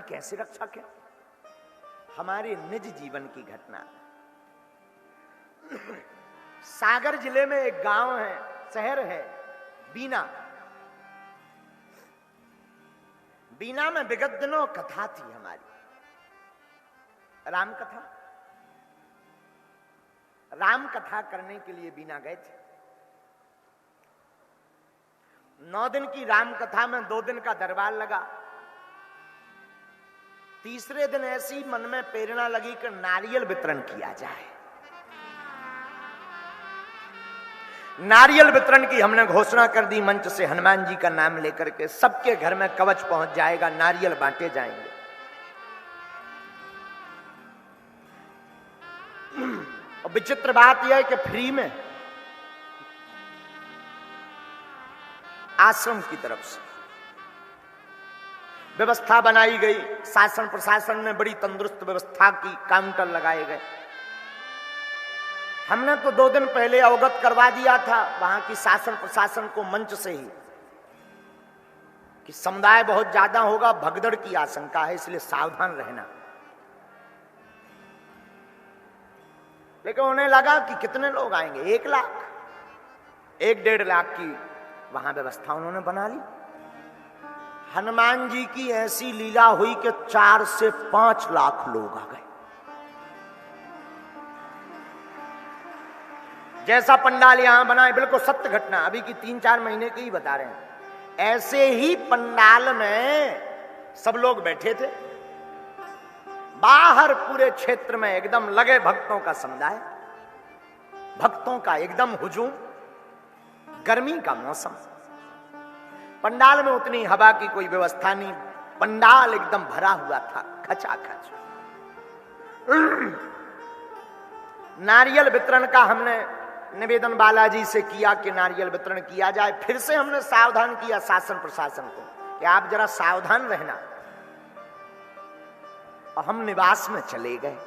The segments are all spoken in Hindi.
कैसे रक्षक है? हमारे निज जीवन की घटना। सागर जिले में एक गांव है, शहर है बीना। बीना में विगत दिनों कथा थी हमारी, राम कथा। राम कथा करने के लिए बीना गए थे। 9 दिन की राम कथा में 2 दिन का दरबार लगा। तीसरे दिन ऐसी मन में प्रेरणा लगी कि नारियल वितरण किया जाए। नारियल वितरण की हमने घोषणा कर दी मंच से, हनुमान जी का नाम लेकर के। सबके घर में कवच पहुंच जाएगा, नारियल बांटे जाएंगे। और विचित्र बात यह है कि फ्री में आश्रम की तरफ से व्यवस्था बनाई गई। शासन प्रशासन ने बड़ी तंदुरुस्त व्यवस्था की, काउंटर लगाए गए। हमने तो 2 दिन पहले अवगत करवा दिया था वहां की शासन प्रशासन को मंच से ही कि समुदाय बहुत ज्यादा होगा, भगदड़ की आशंका है, इसलिए सावधान रहना। लेकिन उन्हें लगा कि कितने लोग आएंगे, 1 लाख, 1-1.5 लाख की वहां व्यवस्था उन्होंने बना ली। हनुमान जी की ऐसी लीला हुई कि 4 से 5 लाख लोग आ गए। जैसा पंडाल यहां बना है, बिल्कुल सत्य घटना, अभी की 3-4 महीने की ही बता रहे हैं। ऐसे ही पंडाल में सब लोग बैठे थे। बाहर पूरे क्षेत्र में एकदम लगे भक्तों का समुदाय, भक्तों का एकदम हुजूम। गर्मी का मौसम, पंडाल में उतनी हवा की कोई व्यवस्था नहीं, पंडाल एकदम भरा हुआ था खचाखच। नारियल वितरण का हमने निवेदन बालाजी से किया कि नारियल वितरण किया जाए। फिर से हमने सावधान किया शासन प्रशासन को कि आप जरा सावधान रहना। और हम निवास में चले गए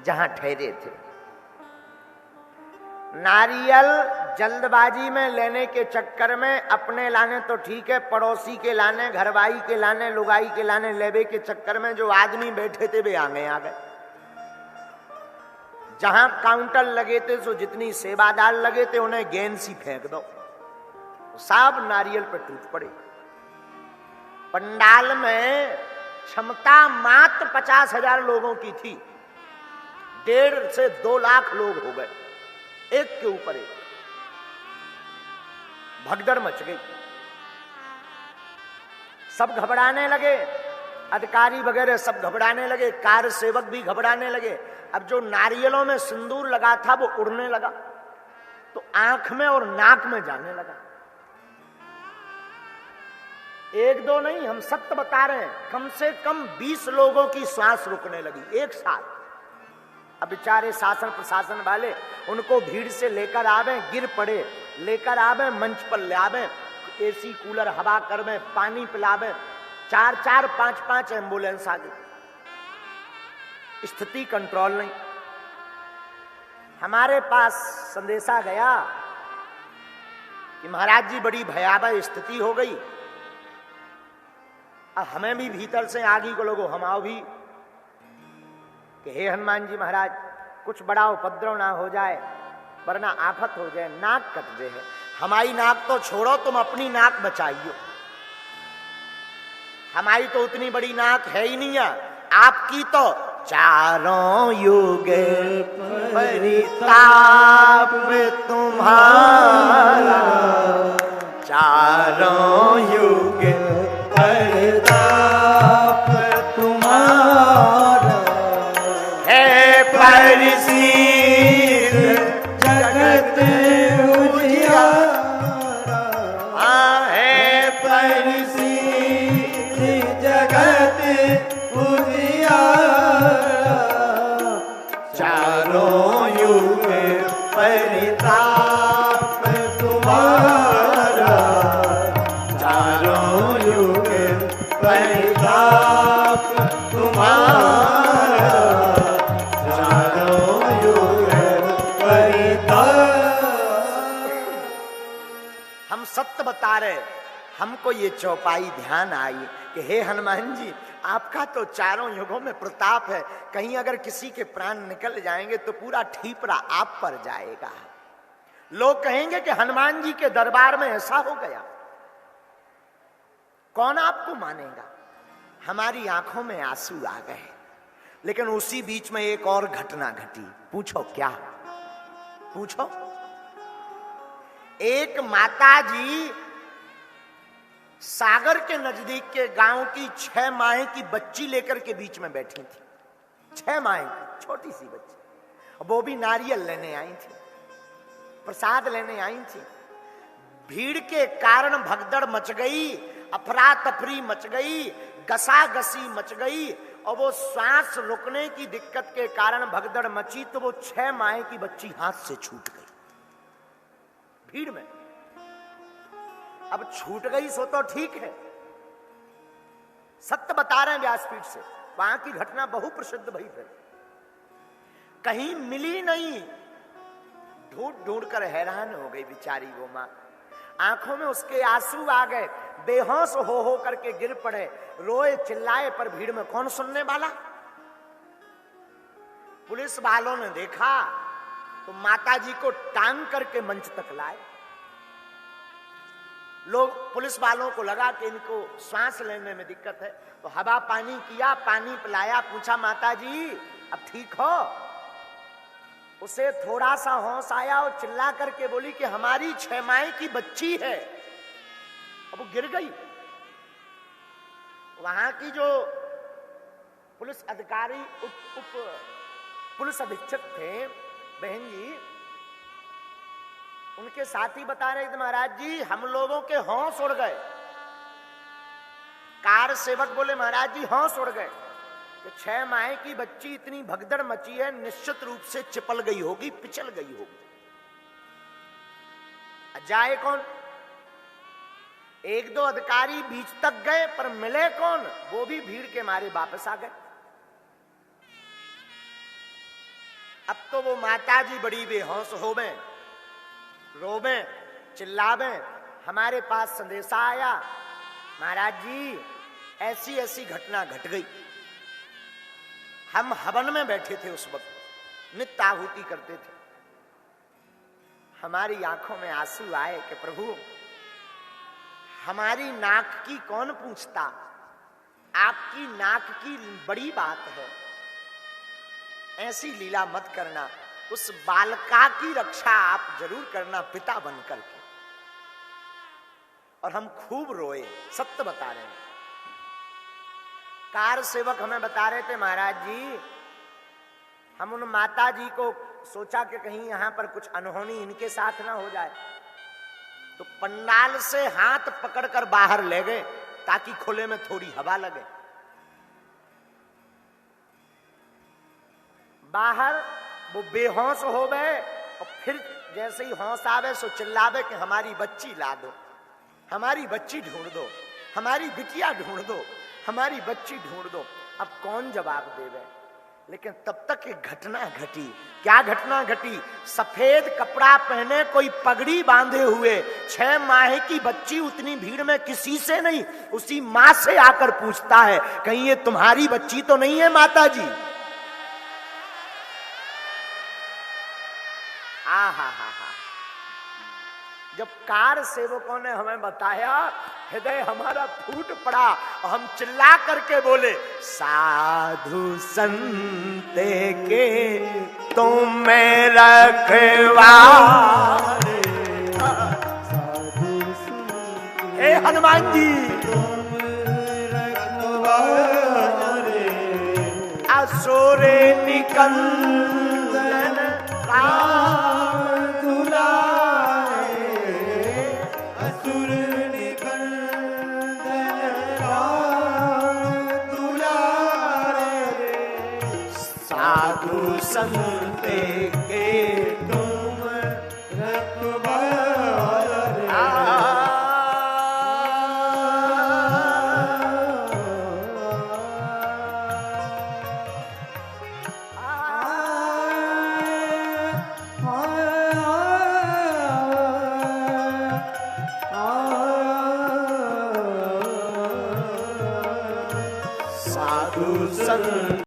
जहां ठहरे थे। नारियल जल्दबाजी में लेने के चक्कर में अपने लाने तो ठीक है, पड़ोसी के लाने, घरवाई के लाने, लुगाई के लाने लेवे के चक्कर में जो आदमी बैठे थे वे आगे आ गए। जहां काउंटर लगे थे, सो जितनी सेवादार लगे थे, उन्हें गेंद सी फेंक दो, सब नारियल पे टूट पड़े। पंडाल में क्षमता मात्र 50,000 लोगों की थी, 1.5 से 2 लाख लोग हो गए, एक के ऊपर एक। भगदड़ मच गई, सब घबराने लगे, अधिकारी वगैरह सब घबराने लगे, कार्य सेवक भी घबराने लगे। अब जो नारियलों में सिंदूर लगा था वो उड़ने लगा, तो आंख में और नाक में जाने लगा। 1-2 नहीं, हम सत्य बता रहे हैं, कम से कम 20 लोगों की सांस रुकने लगी एक साथ। अब बेचारे शासन प्रशासन वाले उनको भीड़ से लेकर आवे, गिर पड़े, लेकर आवे, मंच पर ले आवे, एसी कूलर हवा कर में, पानी पिलावे। 4-4, 5-5 एम्बुलेंस आ गई। स्थिति कंट्रोल नहीं। हमारे पास संदेशा गया कि महाराज जी बड़ी भयावह स्थिति हो गई। अब हमें भी भीतर से आगी को लोगो, हम आओ भी कि हे हनुमान जी महाराज, कुछ बड़ा उपद्रव ना हो जाए, वरना आफत हो जाए, नाक कट जाए। हमारी नाक तो छोड़ो, तुम अपनी नाक बचाइयो। हमारी तो उतनी बड़ी नाक है ही नहीं है, आपकी तो चारों युग परिताप तुम्हारा, चारों युग परिताप तुम्हारा, है परिसीद जगत उजियारा, है परिसीद जगत उजियारा, चारों युग परिताप तुम्हारा, चारों युग परिताप तुम्हारा, चारों युग परिताप। हम सत्य बता रहे, हमको ये चौपाई ध्यान आई कि हे हनुमान जी, आपका तो चारों युगों में प्रताप है, कहीं अगर किसी के प्राण निकल जाएंगे तो पूरा ठीपरा आप पर जाएगा। लोग कहेंगे कि हनुमान जी के दरबार में ऐसा हो गया, कौन आपको मानेगा। हमारी आंखों में आंसू आ गए। लेकिन उसी बीच में एक और घटना घटी। पूछो क्या? पूछो। एक माता जी सागर के नजदीक के गांव की 6 माह की बच्ची लेकर के बीच में बैठी थी। 6 माह की छोटी सी बच्ची, वो भी नारियल लेने आई थी, प्रसाद लेने आई थी। भीड़ के कारण भगदड़ मच गई, अफरा तफरी मच गई, गसा गसी मच गई, और वो सांस रुकने की दिक्कत के कारण भगदड़ मची तो वो 6 माह की बच्ची हाथ से छूट गई भीड़ में। अब छूट गई सो तो ठीक है, सत्य बता रहे हैं व्यासपीठ से, वहां की घटना बहु प्रसिद्ध भई है, कहीं मिली नहीं। ढूंढ ढूंढ कर हैरान हो गई बेचारी वो मां, आंखों में उसके आंसू आ गए, बेहोश हो करके गिर पड़े, रोए चिल्लाए, पर भीड़ में कौन सुनने वाला। पुलिस वालों ने देखा तो माता जी को टांग करके मंच तक लाए। लोग, पुलिस वालों को लगा कि इनको सांस लेने में दिक्कत है, तो हवा पानी किया, पानी पिलाया, पूछा माता जी अब ठीक हो। उसे थोड़ा सा होश आया और चिल्ला करके बोली कि हमारी 6 माह की बच्ची है। अब वो गिर गई। वहां की जो पुलिस अधिकारी उप पुलिस अधीक्षक थे बहन जी, उनके साथी बता रहे थे महाराज जी हम लोगों के होश उड़ गए। कार सेवक बोले महाराज जी होश उड़ गए, तो 6 माह की बच्ची इतनी भगदड़ मची है, निश्चित रूप से चिपल गई होगी, पिछल गई होगी। जाए कौन? 1-2 अधिकारी बीच तक गए पर मिले कौन? वो भी भीड़ के मारे वापस आ गए। अब तो वो माता जी बड़ी बेहोश हो गए, रोवे चिल्लावे। हमारे पास संदेशा आया महाराज जी ऐसी ऐसी घटना घट गई। हम हवन में बैठे थे उस वक्त, नित्य आहुति करते थे। हमारी आंखों में आंसू आए कि प्रभु हमारी नाक की कौन पूछता, आपकी नाक की बड़ी बात है, ऐसी लीला मत करना, उस बालका की रक्षा आप जरूर करना पिता बनकर के। और हम खूब रोए, सत्य बता रहे हैं। कार सेवक हमें बता रहे थे महाराज जी हम उन माता जी को सोचा कि कहीं यहां पर कुछ अनहोनी इनके साथ ना हो जाए, तो पंडाल से हाथ पकड़कर बाहर ले गए ताकि खुले में थोड़ी हवा लगे। बाहर वो बेहोश हो गए और फिर जैसे ही होश आवे सो चिल्लावे कि हमारी बच्ची ला दो, हमारी बच्ची ढूंढ दो, हमारी बिटिया ढूंढ दो, हमारी बच्ची ढूंढ दो। अब कौन जवाब देवे? लेकिन तब तक एक घटना घटी। क्या घटना घटी? सफेद कपड़ा पहने कोई पगड़ी बांधे हुए 6 माह की बच्ची उतनी भीड़ में किसी से नहीं, उसी मां से आकर पूछता है कहीं ये तुम्हारी बच्ची तो नहीं है माता जी? जब कार सेवकों ने हमें बताया हृदय हमारा फूट पड़ा और हम चिल्ला करके बोले साधु संते के तुम रखवारे, हे हनुमान जी असुरे निकंदन राम दुलारे, असुर निकंदन राम दुलारे, साधु संते के तुम रखवारे। साधु संग